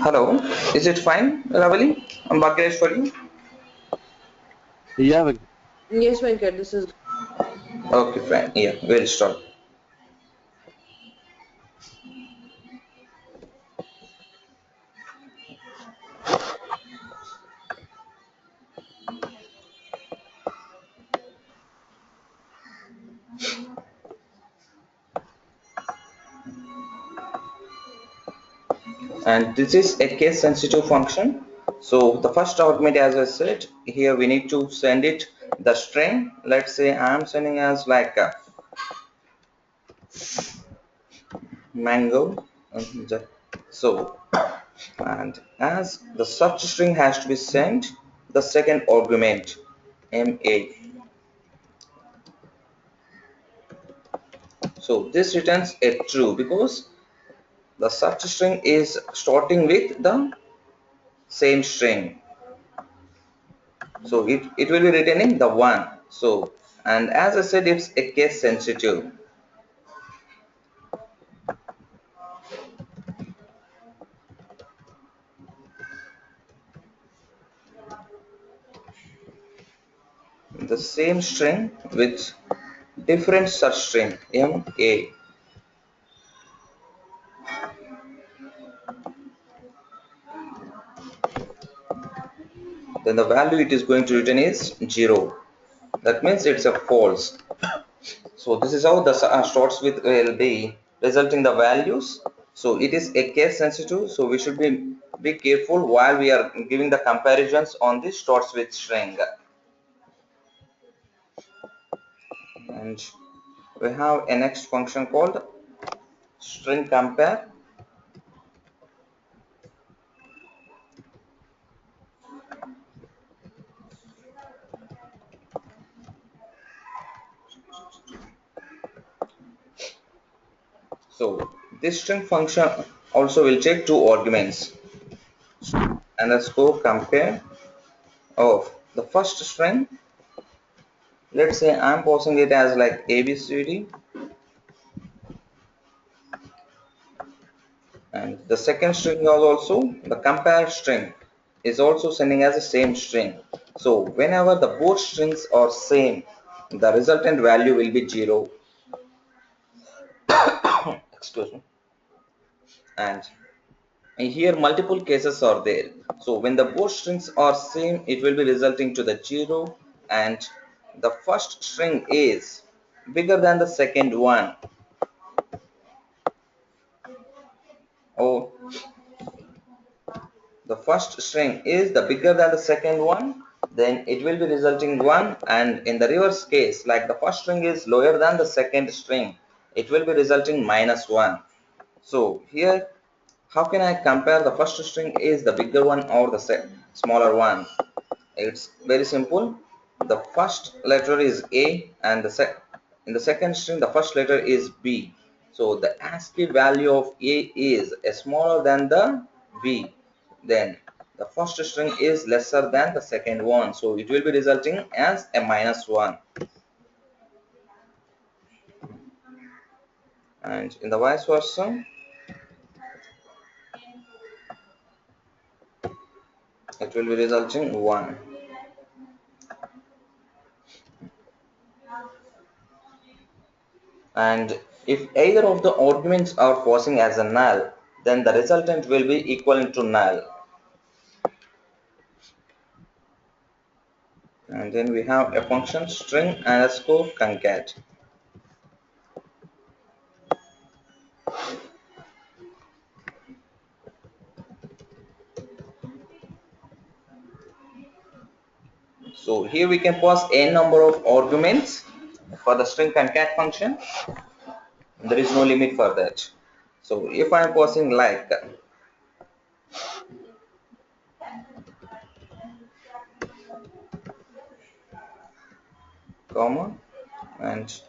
Hello, is it fine, Ravali? I'm Bhagyesh for you. Yeah, Yes, Venkat, this is Okay, fine. Yeah, we'll start. And this is a case sensitive function. So the first argument, as I said, here we need to send it the string. Let's say I'm sending as like a mango. So, and as the substring has to be sent the second argument ma. So this returns a true because the substring is starting with the same string, so it will be returning the one. So, and as I said, it's a case sensitive. The same string with different substring ma, then the value it is going to return is 0. That means it's a false. So this is how the starts with will be resulting the values. So it is a case sensitive, so we should be careful while we are giving the comparisons on this starts with string. And we have a next function called string compare. So this string function also will take two arguments, underscore compare of the first string. Let's say I'm passing it as like abcd, and the second string is also the compare string is also sending as the same string. So whenever the both strings are same, the resultant value will be 0. Excuse me. And here multiple cases are there. So when the both strings are same, it will be resulting to the 0, and the first string is bigger than the second one, or the first string is the bigger than the second one, then it will be resulting 1, and in the reverse case, like the first string is lower than the second string, it will be resulting -1. So here, how can I compare the first string is the bigger one or the smaller one? It's very simple. The first letter is A, and in the second string the first letter is B. So the ASCII value of A is smaller than the B. Then the first string is lesser than the second one. So it will be resulting as a -1. And in the vice versa, it will be resulting 1. And if either of the arguments are passing as a null, then the resultant will be equivalent to null. And then we have a function string underscore concat. So here we can pass n number of arguments for the string concat function. There is no limit for that. So if I am passing like comma, and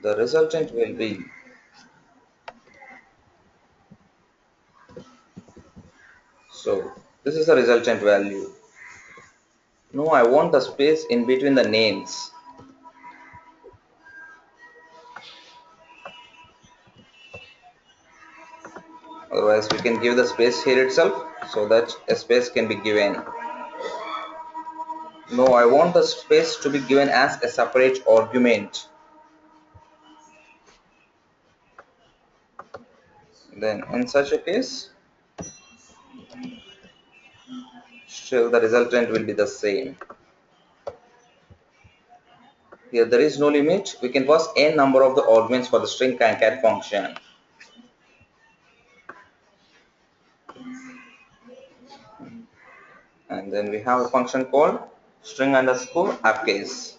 the resultant will be, so this is the resultant value. No, I want the space in between the names. Otherwise we can give the space here itself so that a space can be given. No, I want the space to be given as a separate argument. Then in such a case, still the resultant will be the same. Here there is no limit. We can pass n number of the arguments for the string concat function. And then we have a function called string underscore uppercase.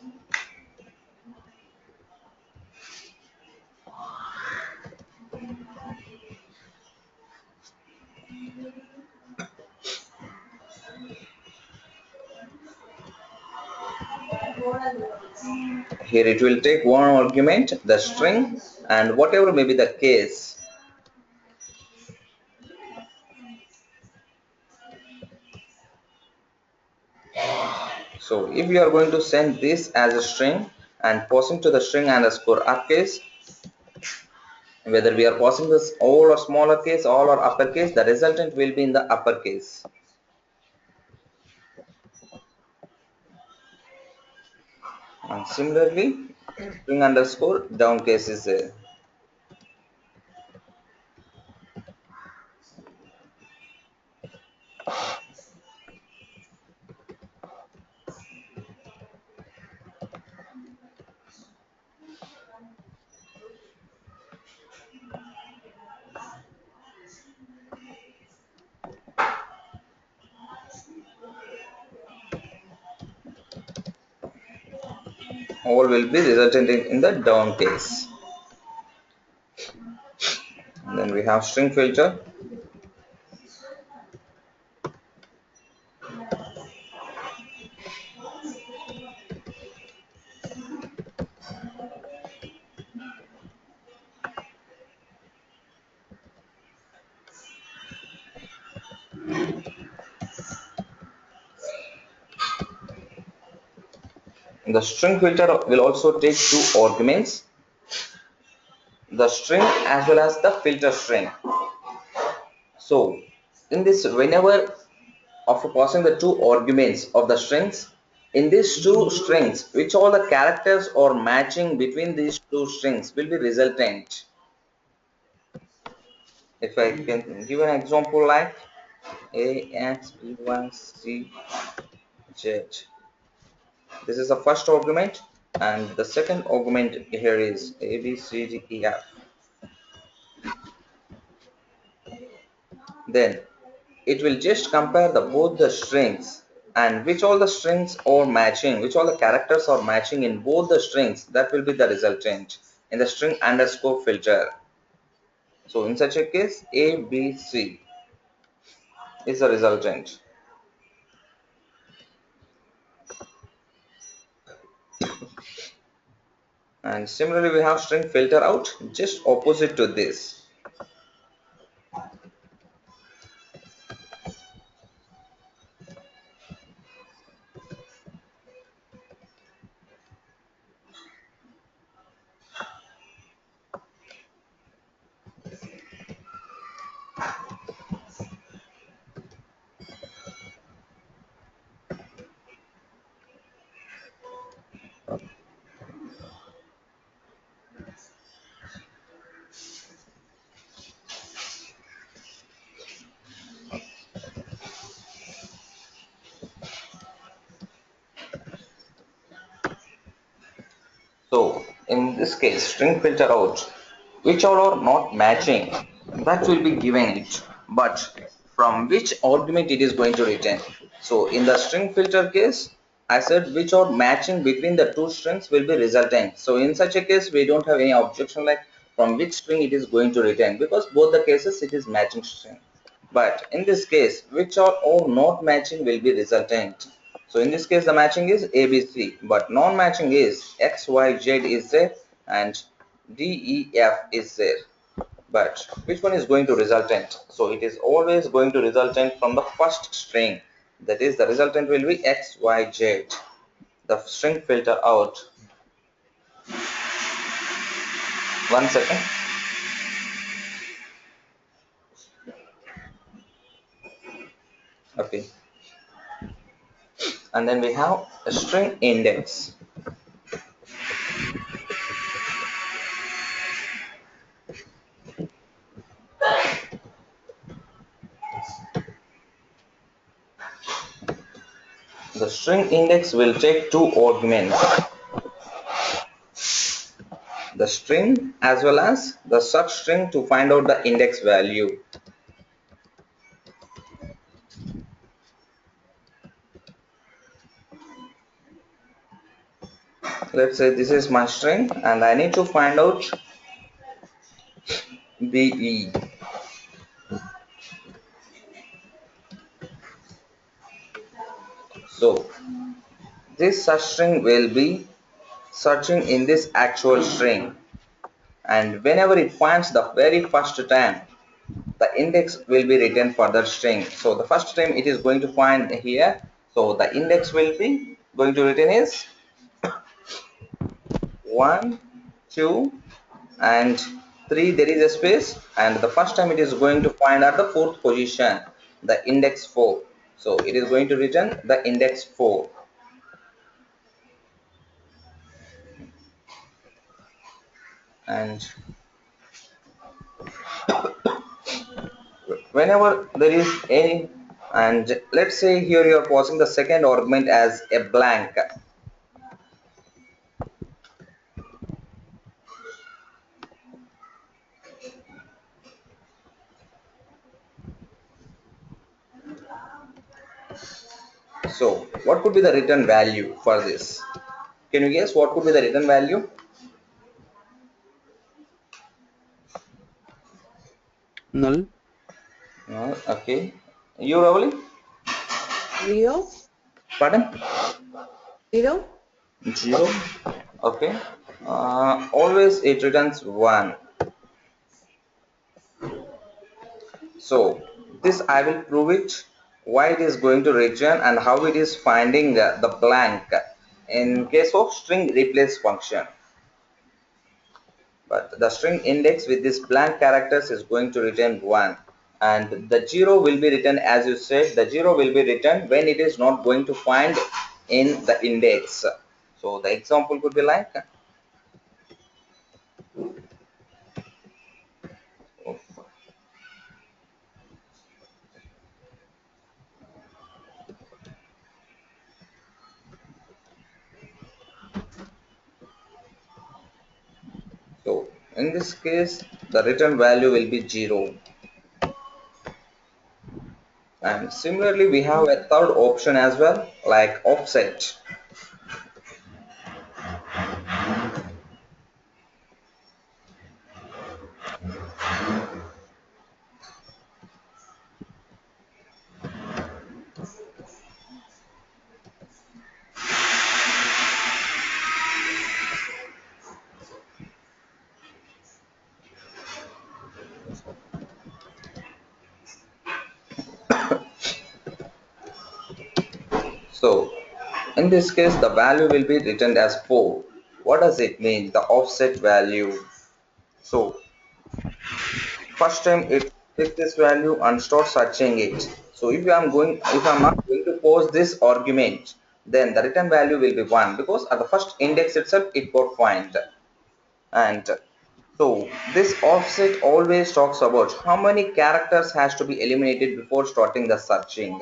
Here it will take one argument, the string, and whatever may be the case. So if you are going to send this as a string and passing to the string underscore uppercase, whether we are passing this all or smaller case, all or uppercase, the resultant will be in the uppercase. And similarly, string underscore downcase is there. All will be resultant in the down case. And then we have string filter. The string filter will also take two arguments, the string as well as the filter string. So in this, whenever after passing the two arguments of the strings, in these two strings, which all the characters are matching between these two strings will be resultant. If I can give an example like A, X, B, Y, C, Z. This is the first argument, and the second argument here is A, B, C, D, E, F. Then it will just compare the both the strings and which all the strings are matching, which all the characters are matching in both the strings, that will be the resultant in the string underscore filter. So in such a case, A, B, C is the resultant. And similarly we have string filter out, just opposite to this. So in this case, string filter out, which all are not matching, that will be given it, but from which argument it is going to return. So in the string filter case, I said which are matching between the two strings will be resultant. So in such a case, we don't have any objection like from which string it is going to return, because both the cases it is matching string. But in this case, which are all not matching will be resultant. So in this case, the matching is ABC, but non-matching is XYZ is there and DEF is there. But which one is going to resultant? So it is always going to resultant from the first string. That is, the resultant will be XYZ. The string filter out. 1 second. Okay. And then we have a string index. The string index will take two arguments, the string as well as the substring, to find out the index value. Let's say this is my string and I need to find out BE. So this substring will be searching in this actual string, and whenever it finds the very first time, the index will be written for that string. So the first time it is going to find here, so the index will be going to written is 1 2 and 3, there is a space, and the first time it is going to find at the fourth position the index 4, so it is going to return the index 4. And whenever there is any, and let's say here you are passing the second argument as a blank, so what could be the return value for this? Can you guess what could be the return value? Null. Okay, you Ravali? 0, Pardon? 0. 0. Okay. Always it returns 1. So this I will prove it, why it is going to return and how it is finding the blank in case of string replace function. But the string index with this blank characters is going to return 1, and the 0 will be written, as you said, the 0 will be written when it is not going to find in the index. So the example could be like, so in this case the return value will be 0. And similarly we have a third option as well, like offset. So in this case the value will be written as 4. What does it mean, the offset value? So first time it takes this value and start searching it. So if I'm not going to pose this argument, then the return value will be 1, because at the first index itself it got find. And so this offset always talks about how many characters has to be eliminated before starting the searching.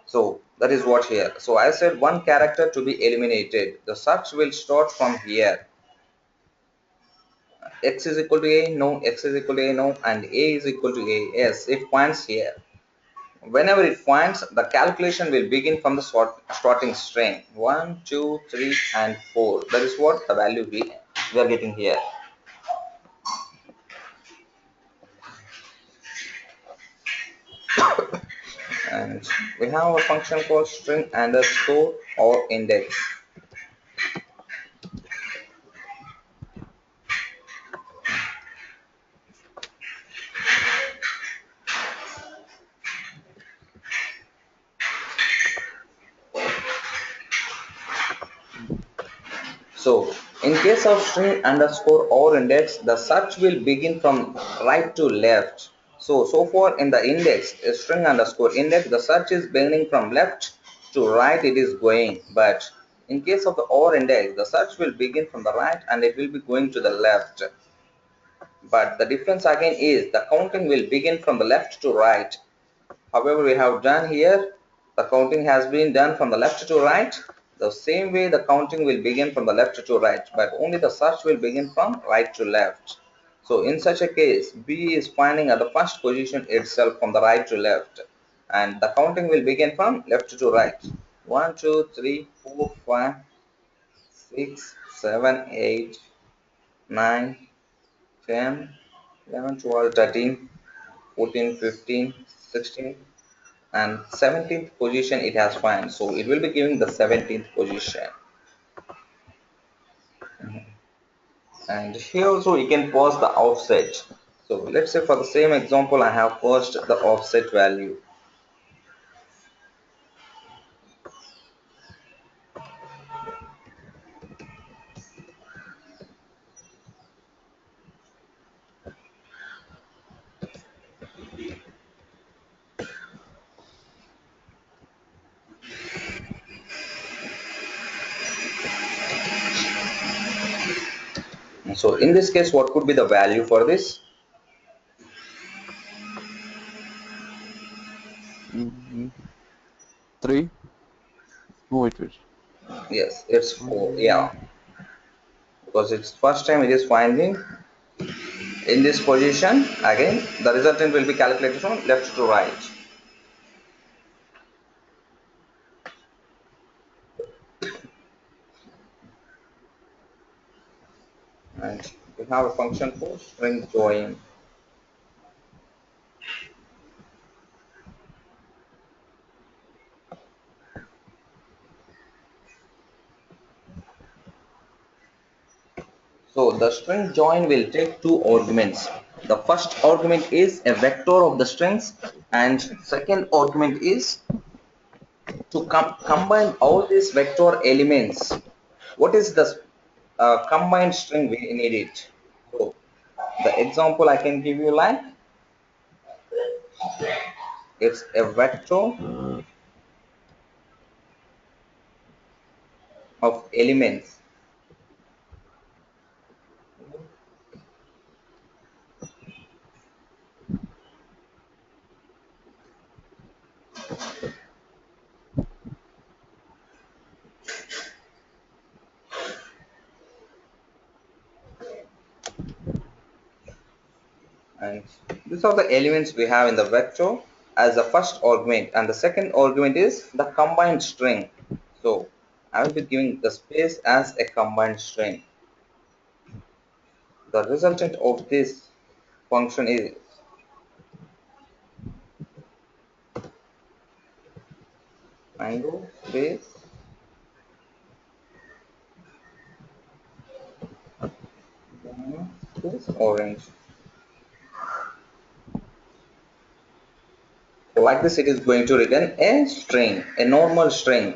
So that is what here. So I said one character to be eliminated. The search will start from here. X is equal to A, no. X is equal to A, no. And A is equal to A, yes. It points here. Whenever it points, the calculation will begin from the starting string 1, 2, 3, and 4. That is what the value we are getting here. And we have a function called string underscore or index. So in case of string underscore or index, the search will begin from right to left. So far in the index, string underscore index, the search is beginning from left to right, it is going. But in case of the or index, the search will begin from the right and it will be going to the left. But the difference again is the counting will begin from the left to right. However, we have done here, the counting has been done from the left to right. The same way the counting will begin from the left to right, but only the search will begin from right to left. So in such a case, B is finding at the first position itself from the right to left, and the counting will begin from left to right. 1, 2, 3, 4, 5, 6, 7, 8, 9, 10, 11, 12, 13, 14, 15, 16, and 17th position it has found, so it will be giving the 17th position. And here also we can pause the offset. So let's say for the same example I have paused the offset value. So in this case, what could be the value for this? Mm, 3. Wait. Yes, it's 4. Yeah, Mm, because it's first time it is finding in this position. Again, the resultant will be calculated from left to right. And we have a function for string join. So the string join will take two arguments. The first argument is a vector of the strings, and second argument is to combine all these vector elements. What is the combined string we need it? So the example I can give you, like, it's a vector of elements. And these are the elements we have in the vector as the first argument, and the second argument is the combined string. So I will be giving the space as a combined string. The resultant of this function is mango space space orange. So like this, it is going to return a string, a normal string.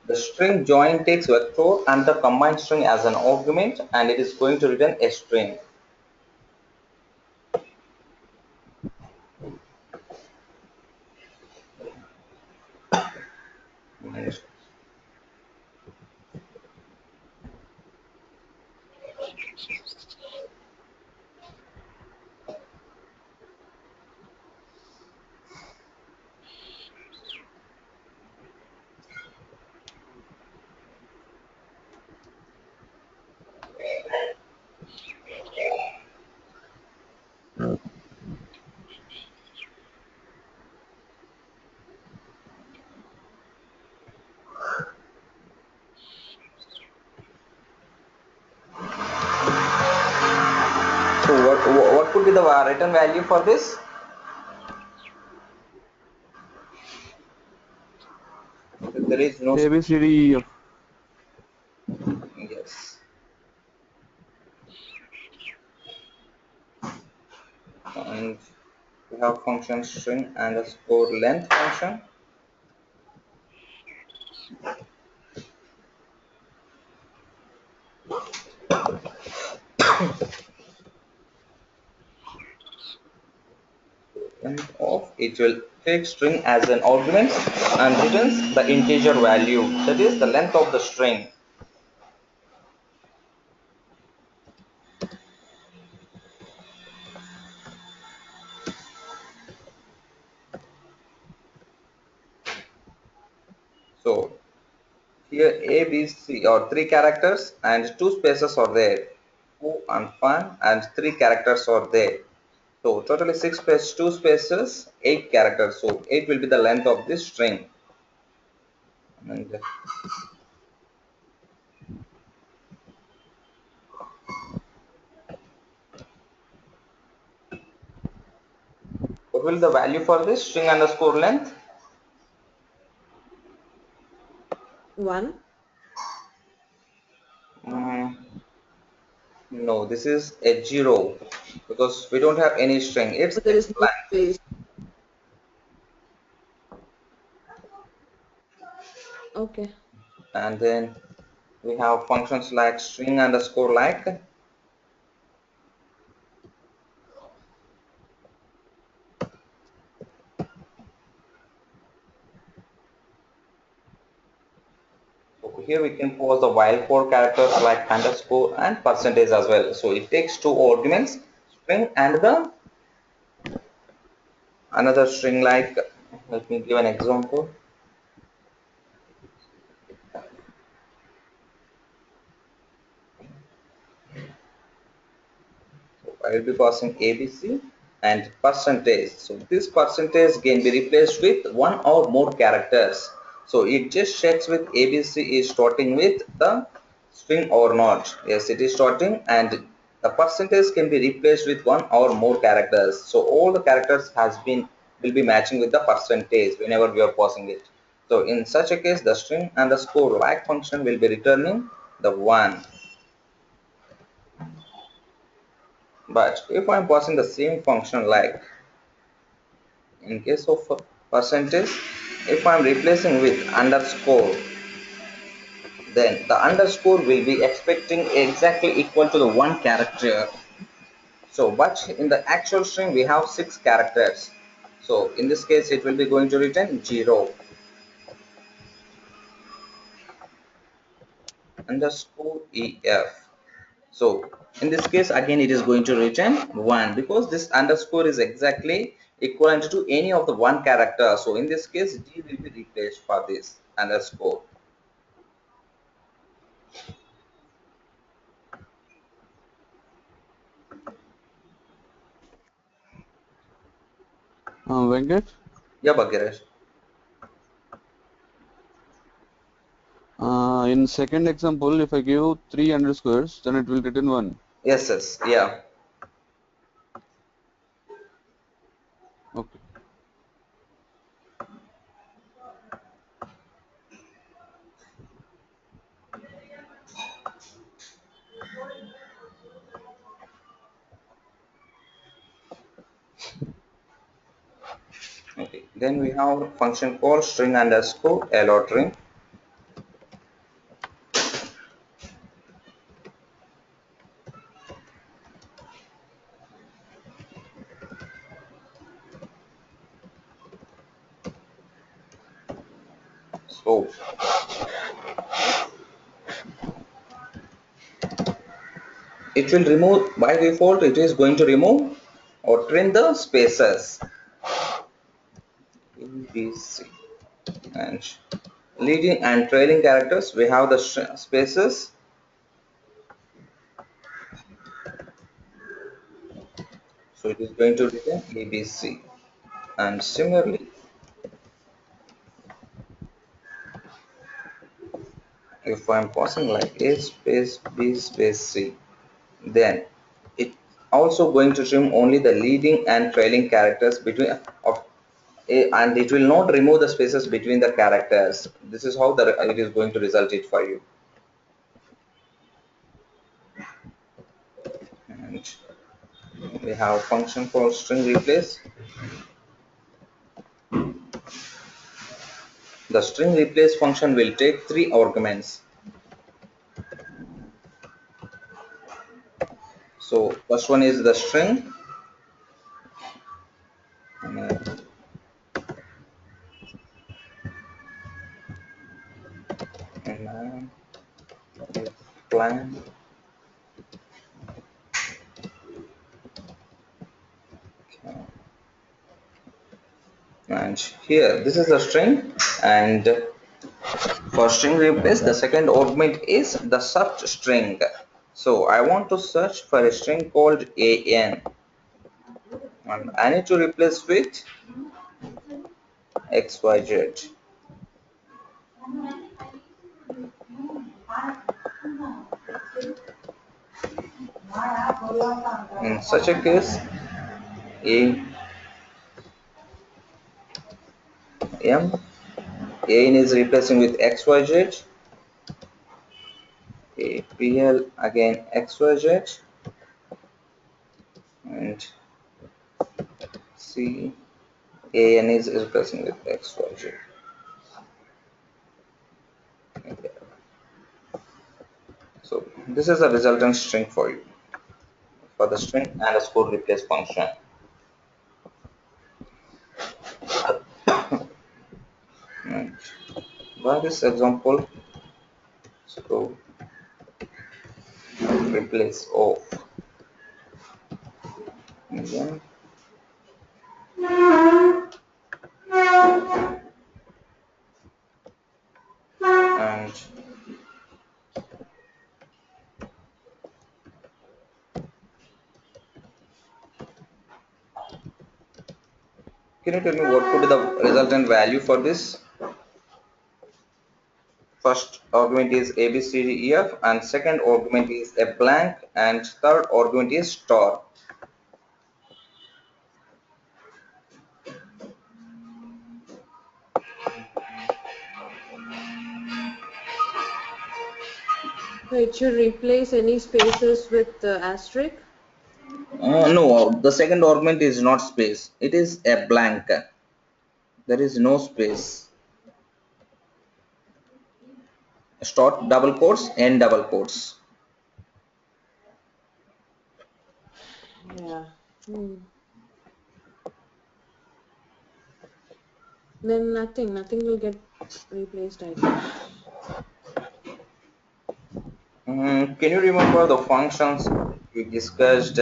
The string join takes vector and the combined string as an argument, and it is going to return a string. So what could be the return value for this? there is no A B C D E F. yes. And we have function string underscore length function. And of it will take string as an argument and returns the integer value, that is the length of the string. So here A, B, C or three characters and two spaces are there. Foo and fun and three characters are there. So totally six spaces, two spaces, eight characters. So eight will be the length of this string. And what will the value for this string underscore length? 1. Mm, no, this is a 0 because we don't have any string. It's But there is no blank. space. Okay. And then we have functions like string underscore like. So here we can pose the while for characters like underscore and percentage as well. So it takes two arguments, string and the another string like, let me give an example. I will be passing ABC and percentage. So this percentage can be replaced with one or more characters. So it just checks with ABC is starting with the string or not. Yes, it is starting, and the percentage can be replaced with one or more characters. So all the characters has been will be matching with the percentage whenever we are passing it. So in such a case, the string underscore like function will be returning the 1. But if I'm passing the same function like in case of percentage, if I'm replacing with underscore, then the underscore will be expecting exactly equal to the one character. So but in the actual string we have 6 characters, so in this case it will be going to return 0 underscore ef. So in this case again it is going to return 1 because this underscore is exactly equivalent to any of the one character. So in this case d will be replaced for this underscore. Venkat, Yeah, Bhagiresh. in second example, if I give three underscores, then it will return one. Yes, yes, yeah. Okay. Okay. Then we have a function called string underscore allotering. So it will remove, by default it is going to remove or trim the spaces. A, B, C. And leading and trailing characters, we have the spaces. So it is going to return A, B, C. And similarly, if I am passing like A space B space C, then it also going to trim only the leading and trailing characters between of and it will not remove the spaces between the characters. This is how it is going to result it for you. And we have a function for string replace. The string replace function will take 3 arguments. So first one is the string, and plan. And here this is a string, and for string replace the second argument is the substring. So I want to search for a string called an, and I need to replace with xyz. In such a case, a m an is replacing with xyz, a pl again xyz, and c an is replacing with xyz. So this is a resultant string for you for the string underscore replace function. And by this example, so replace of medium, and can you tell me what could be the resultant value for this? First argument is a b c d e f, and second argument is a blank, and third argument is star. So it should replace any spaces with asterisk. No, the second argument is not space, it is a blank. There is no space. Start double quotes, end double quotes. Yeah. Then nothing will get replaced, I guess. Can you remember the functions we discussed?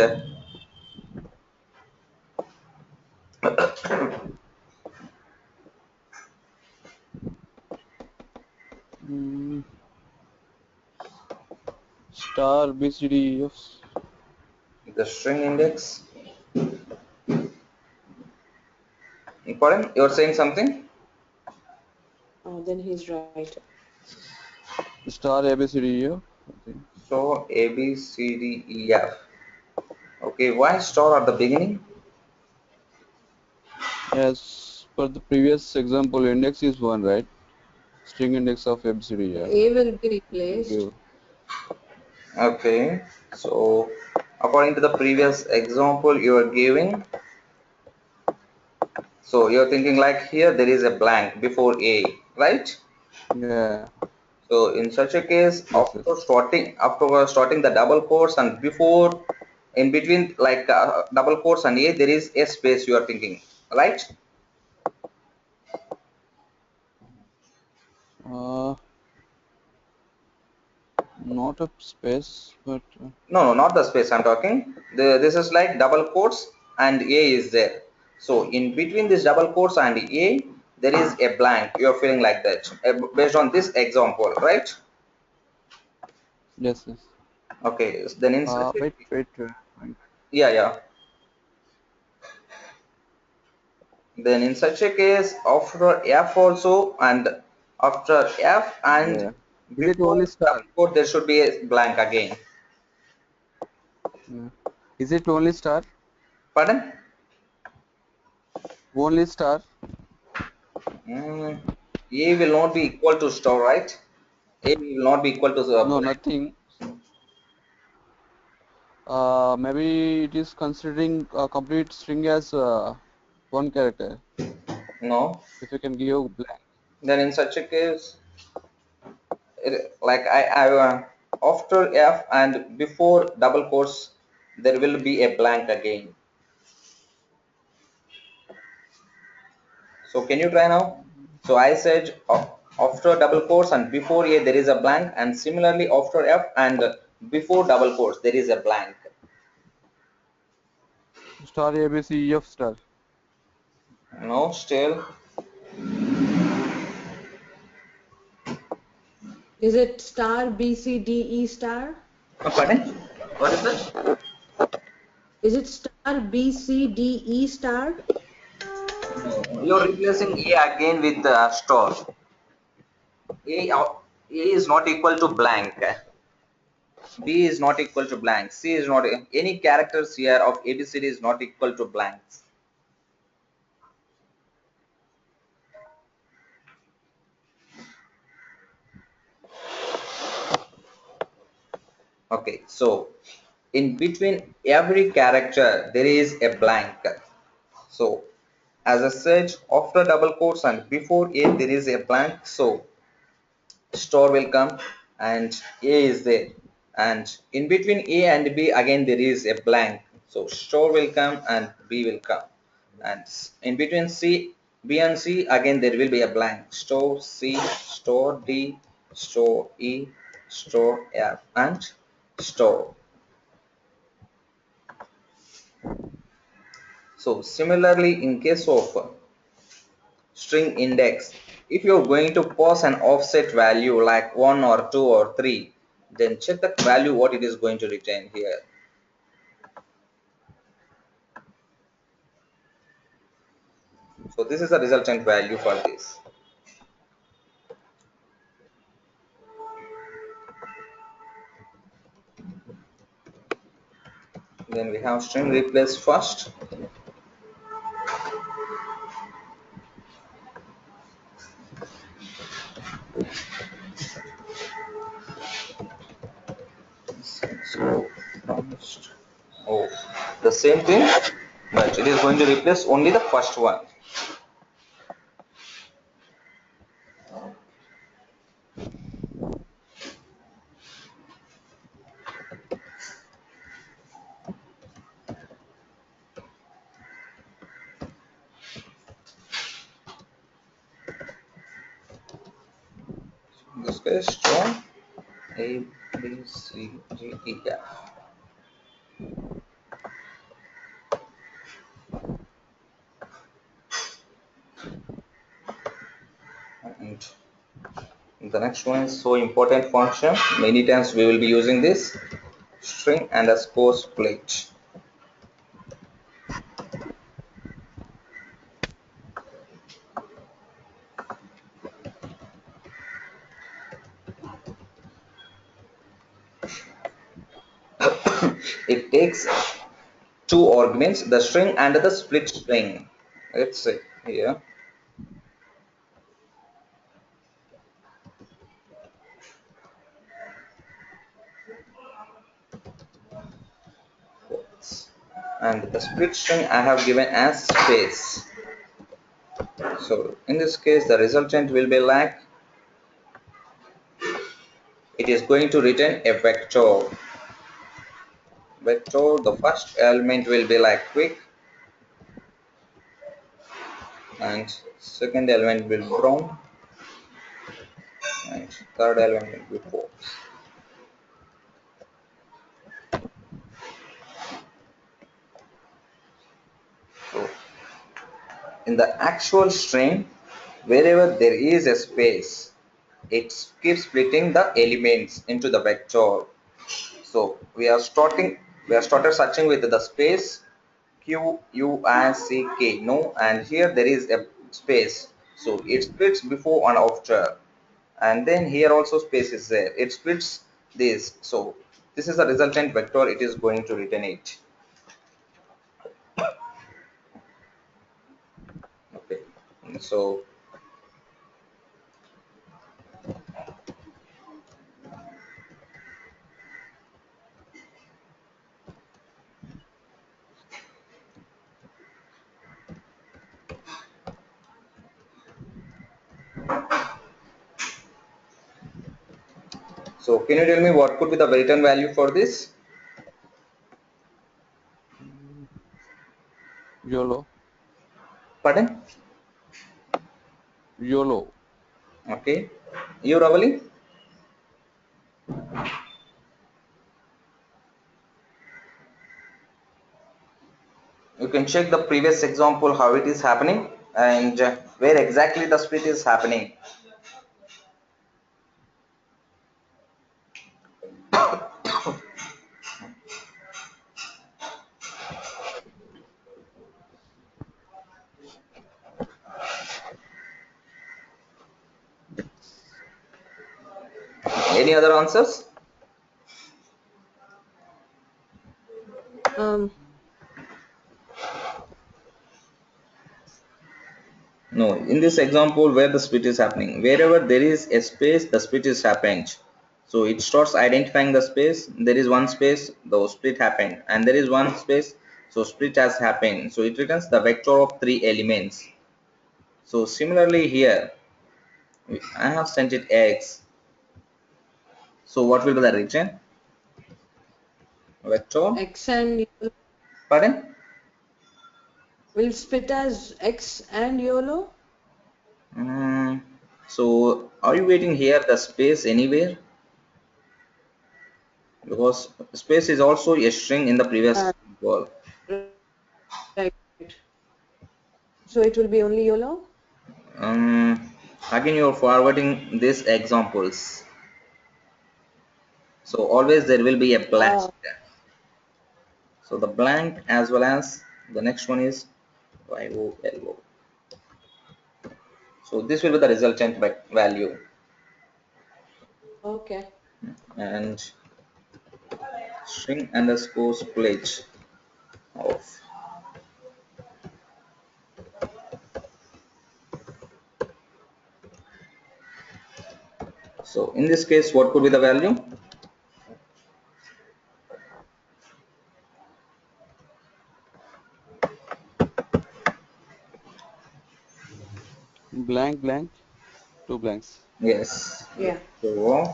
Star BCDEF. The string index. Pardon? You're saying something? Oh, then he's right. Star ABCDEF. Okay. So A B C D E F. Okay, why star at the beginning? As per the previous example, index is 1, right? String index of ABCDEF. A will be replaced. Okay, so according to the previous example you are giving, so you're thinking like here there is a blank before A, right? Yeah. So in such a case, Yes, yes. after starting the double quotes and before, in between like double quotes and A, there is a space you are thinking, right? Not a space, but No, not the space I'm talking. This is like double quotes and A is there. So in between this double quotes and A, there is a blank. You're feeling like that based on this example, right? yes, yes. Okay, then in such a, Wait. yeah, yeah. Then in such a case, after F also, and after F and Yeah. Is it before only star? double quote, there should be a blank again. Yeah. Is it only star? Pardon? Only star? Mm, A will not be equal to store, right? A will not be equal to No, blank. nothing. Maybe it is considering a complete string as one character. No. If you can give blank. Then in such a case, like I after F and before double quotes, there will be a blank again. So can you try now? So I said after double quotes and before A there is a blank, and similarly after F and before double quotes there is a blank. Star ABCEF star. No, still. Is it star B C D E star? Pardon? What is that? Is it star B C D E star? No, you're replacing A again with star. A is not equal to blank. B is not equal to blank. C is not any characters here of ABCD is not equal to blanks. Okay, so in between every character there is a blank. So as I said, after double quotes and before A there is a blank. So store will come and A is there, and in between A and B again there is a blank. So store will come and B will come, and in between B and C again there will be a blank. Store C, store D, store E, store F, and store. So similarly in case of string index, if you're going to pass an offset value like 1 or 2 or 3, then check the value what it is going to return here. So this is the resultant value for this. Then we have string replace first. So oh, the same thing, but it is going to replace only the first one. In this case, string A, B, C, D, E, F. And the next one is so important function. Many times we will be using this string underscore split. It takes two arguments, the string and the split string. Let's say here and the split string I have given as space. So in this case the resultant will be like, it is going to return a vector. Vector, the first element will be like quick, and second element will be brown, and third element will be fox. So in the actual string, wherever there is a space, it keeps splitting the elements into the vector. So we are started searching with the space Q U I C K, no, and here there is a space, so it splits before and after, and then here also space is there, it splits this. So this is the resultant vector, it is going to return it. Okay, so So can you tell me what could be the return value for this? YOLO. Pardon? YOLO. Okay. You, Ravali? You can check the previous example how it is happening and where exactly the split is happening. Any other answers? Um, No, in this example where the split is happening, wherever there is a space, the split is happening. So it starts identifying the space. There is one space, the split happened, and there is one space, so split has happened. So it returns the vector of three elements. So similarly here, I have sent it X. So what will be the return? Vector. X and YOLO Pardon? will split as X and YOLO. Mm, so are you waiting here the space anywhere? Because space is also a string in the previous Uh, example. right. So it will be only YOLO. Again you're forwarding these examples, so always there will be a blank. Uh, So the blank as well as the next one is YOLO. So this will be the resultant value, okay. and string underscore split of. So in this case what could be the value? Blank, blank. Two blanks. Yes. Yeah. So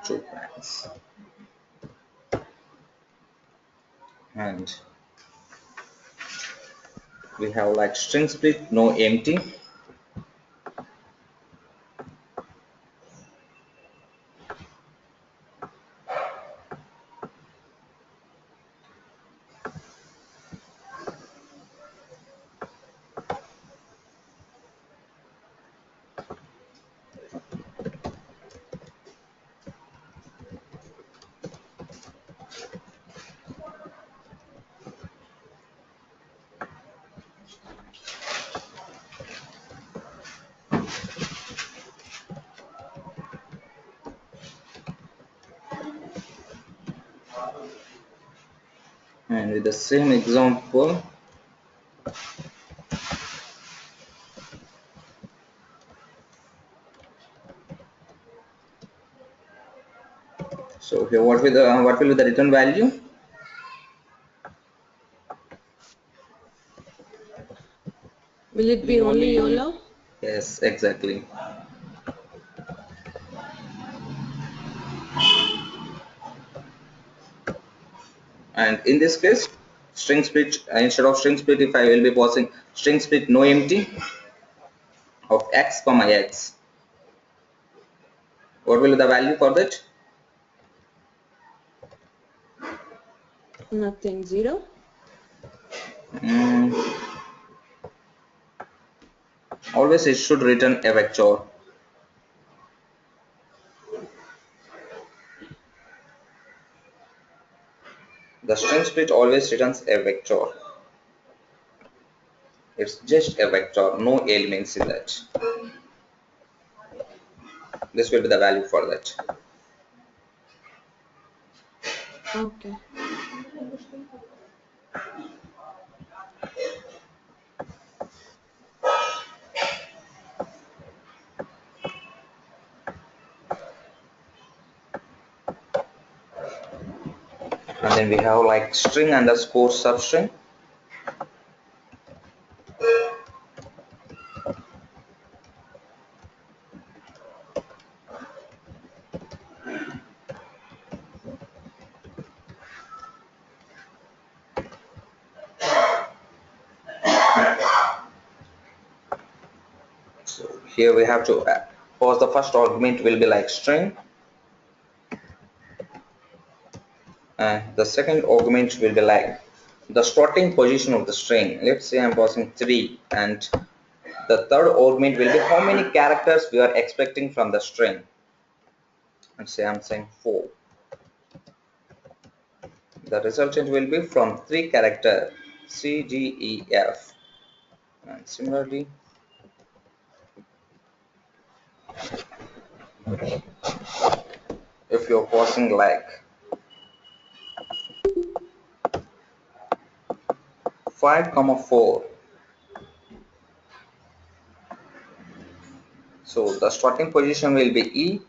two blanks, and we have like string split, no empty. And with the same example, so here what will be the return value? Will it be only YOLO? Yes, exactly. And in this case, string split, instead of string split, if I will be passing string split no empty of x comma x, what will be the value for that? Nothing. Zero. Mm, always it should return a vector. The string split always returns a vector. It's just a vector, no elements in that. This will be the value for that. Okay. And then we have like string underscore substring. Here we have to pause the first argument will be like string, and the second argument will be like the starting position of the string. Let's say I'm passing 3, and the third argument will be how many characters we are expecting from the string. And say I'm saying 4. The resultant will be from 3 character C, D, E, F. And similarly, if you're passing like 5, 4, so the starting position will be E,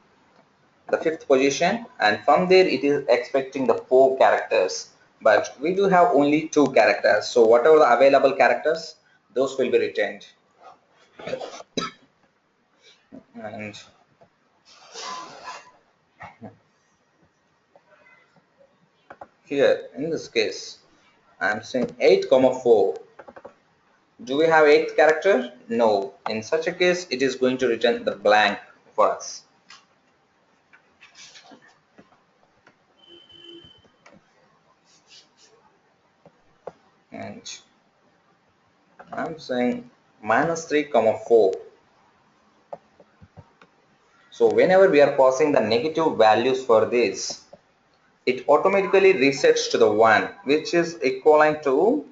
the fifth position, and from there it is expecting the 4 characters, but we do have only 2 characters, so whatever the available characters, those will be retained. And here in this case I'm saying 8, 4. Do we have 8th character? No. In such a case it is going to return the blank for us. And I'm saying -3, 4. So whenever we are passing the negative values for this, it automatically resets to the 1, which is equivalent to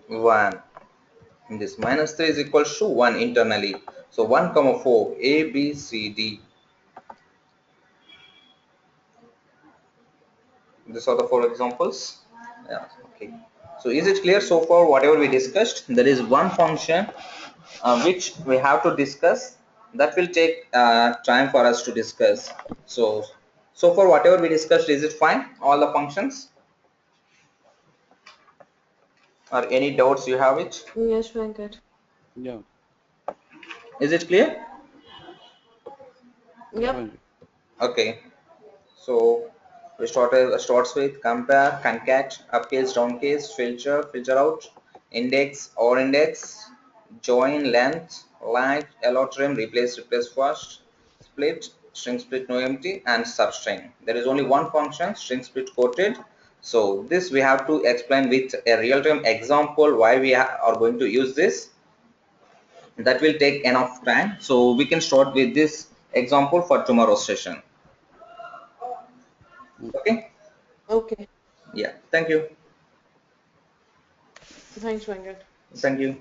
1. And this -3 is equals to 1 internally. So 1, 4, A, B, C, D. These are the 4 examples. Yeah, okay. So is it clear so far whatever we discussed? There is one function which we have to discuss, that will take time for us to discuss. So far whatever we discussed, is it fine, all the functions, or any doubts you have it? Yes, Venkat. Yeah. Is it clear? Yeah, Yep. Venkat. Okay, so we starts with compare, concat, upcase, downcase, filter out, index or index, join, length, light, allot trim, replace first, split, string split no empty, and substring. There is only one function, string split quoted. So this we have to explain with a real-time example why we are going to use this. That will take enough time, so we can start with this example for tomorrow's session. Okay. Okay. Yeah, thank you. Thanks, Venkat. Thank you.